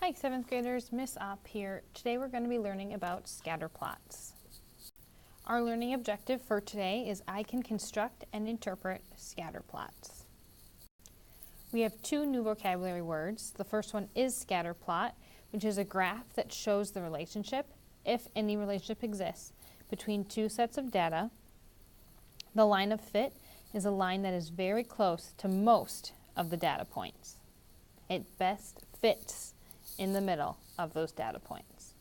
Hi 7th graders, Miss Opp here. Today we're going to be learning about scatter plots. Our learning objective for today is I can construct and interpret scatter plots. We have two new vocabulary words. The first one is scatter plot, which is a graph that shows the relationship, if any relationship exists, between two sets of data. The line of fit is a line that is very close to most of the data points. It best fits in the middle of those data points.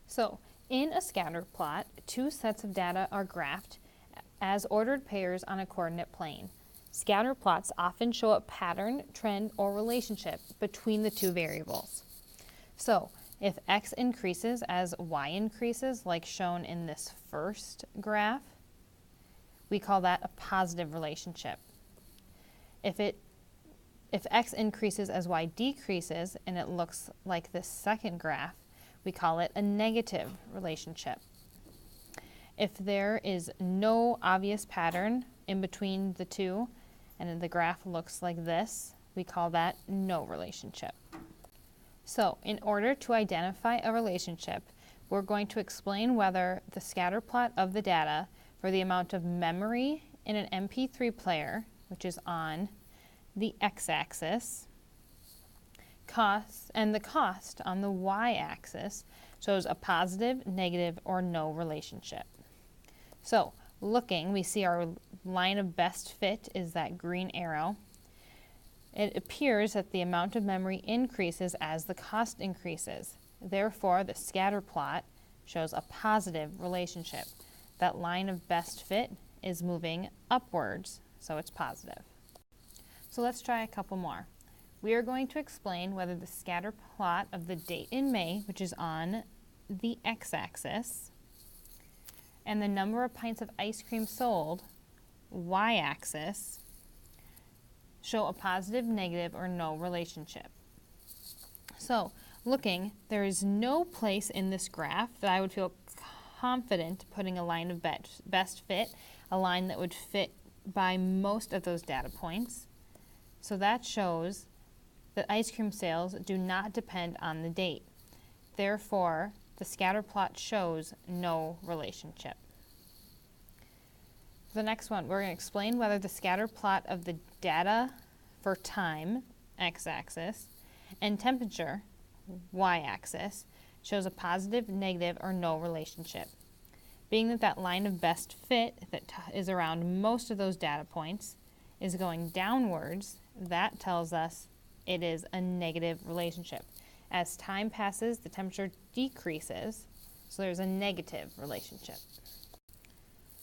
So, in a scatter plot, two sets of data are graphed as ordered pairs on a coordinate plane. Scatter plots often show a pattern, trend, or relationship between the two variables. So, if x increases as y increases, like shown in this first graph, we call that a positive relationship. If x increases as y decreases, and it looks like this second graph, we call it a negative relationship. If there is no obvious pattern in between the two, and the graph looks like this, we call that no relationship. So, in order to identify a relationship, we're going to explain whether the scatter plot of the data for the amount of memory in an MP3 player, which is on the x-axis, and the cost on the y-axis shows a positive, negative, or no relationship. So, looking, we see our line of best fit is that green arrow. It appears that the amount of memory increases as the cost increases. Therefore, the scatter plot shows a positive relationship. That line of best fit is moving upwards, so it's positive. So let's try a couple more. We are going to explain whether the scatter plot of the date in May, which is on the x-axis, and the number of pints of ice cream sold, y-axis, show a positive, negative, or no relationship. So, looking, there is no place in this graph that I would feel confident putting a line of best fit, a line that would fit by most of those data points. So that shows that ice cream sales do not depend on the date. Therefore, the scatter plot shows no relationship. For the next one, we're going to explain whether the scatter plot of the data for time, x-axis, and temperature, y-axis, shows a positive, negative, or no relationship. Being that that line of best fit that is around most of those data points is going downwards, that tells us it is a negative relationship. As time passes, the temperature decreases, so there's a negative relationship.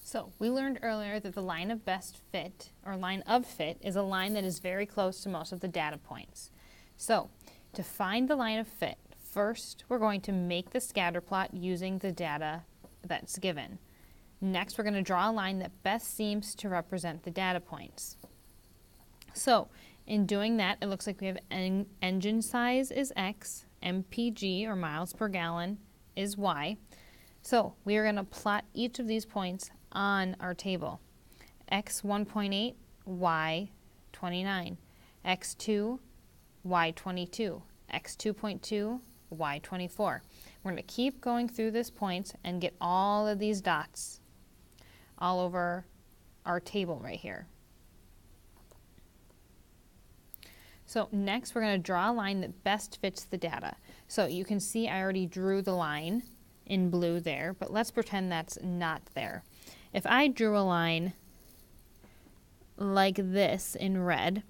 So, we learned earlier that the line of best fit, or line of fit, is a line that is very close to most of the data points. So, to find the line of fit, first we're going to make the scatter plot using the data that's given. Next, we're going to draw a line that best seems to represent the data points. So, in doing that, it looks like we have engine size is X, MPG, or miles per gallon, is Y. So, we are going to plot each of these points on our table. X 1.8, Y 29, X2, Y 22, X 2.2, Y 24. We're going to keep going through this points and get all of these dots all over our table right here. So next we're going to draw a line that best fits the data. So you can see I already drew the line in blue there, but let's pretend that's not there. If I drew a line like this in red,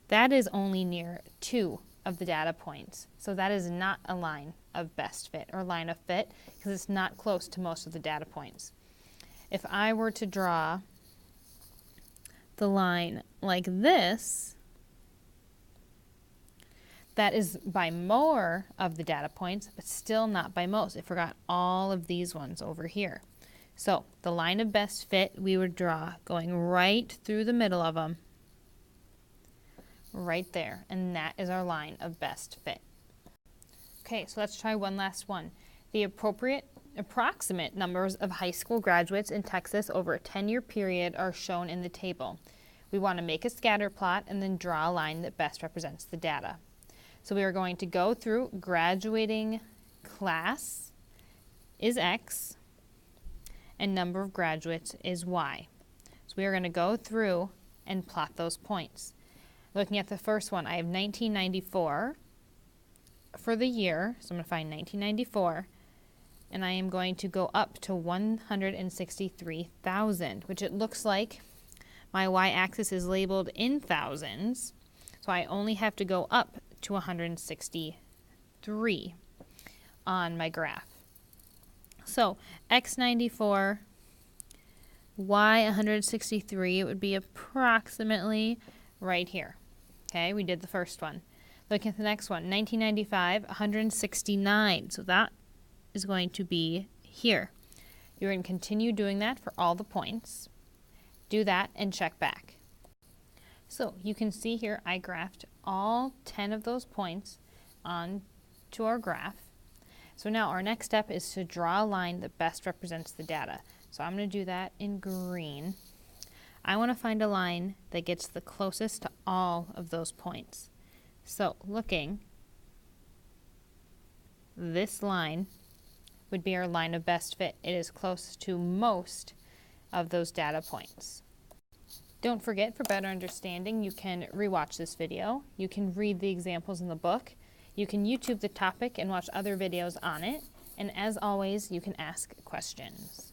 that is only near 2 of the data points. So that is not a line of best fit or line of fit because it's not close to most of the data points. If I were to draw the line like this, that is by more of the data points, but still not by most. It forgot all of these ones over here. So the line of best fit we would draw going right through the middle of them, right there, and that is our line of best fit. Okay, so let's try one last one. The approximate numbers of high school graduates in Texas over a 10-year period are shown in the table. We want to make a scatter plot and then draw a line that best represents the data. So we are going to go through graduating class is X and number of graduates is Y. So we are going to go through and plot those points. Looking at the first one, I have 1994 for the year, so I'm going to find 1994, and I am going to go up to 163,000, which it looks like my y-axis is labeled in thousands, so I only have to go up to 163 on my graph. So x94, y163, it would be approximately right here. Okay, we did the first one. Looking at the next one, 1995, 169. So that is going to be here. You're going to continue doing that for all the points. Do that and check back. So you can see here I graphed all 10 of those points onto our graph. So now our next step is to draw a line that best represents the data. So I'm going to do that in green. I want to find a line that gets the closest to all of those points. So looking, this line would be our line of best fit. It is close to most of those data points. Don't forget, for better understanding, you can rewatch this video. You can read the examples in the book. You can YouTube the topic and watch other videos on it. And as always, you can ask questions.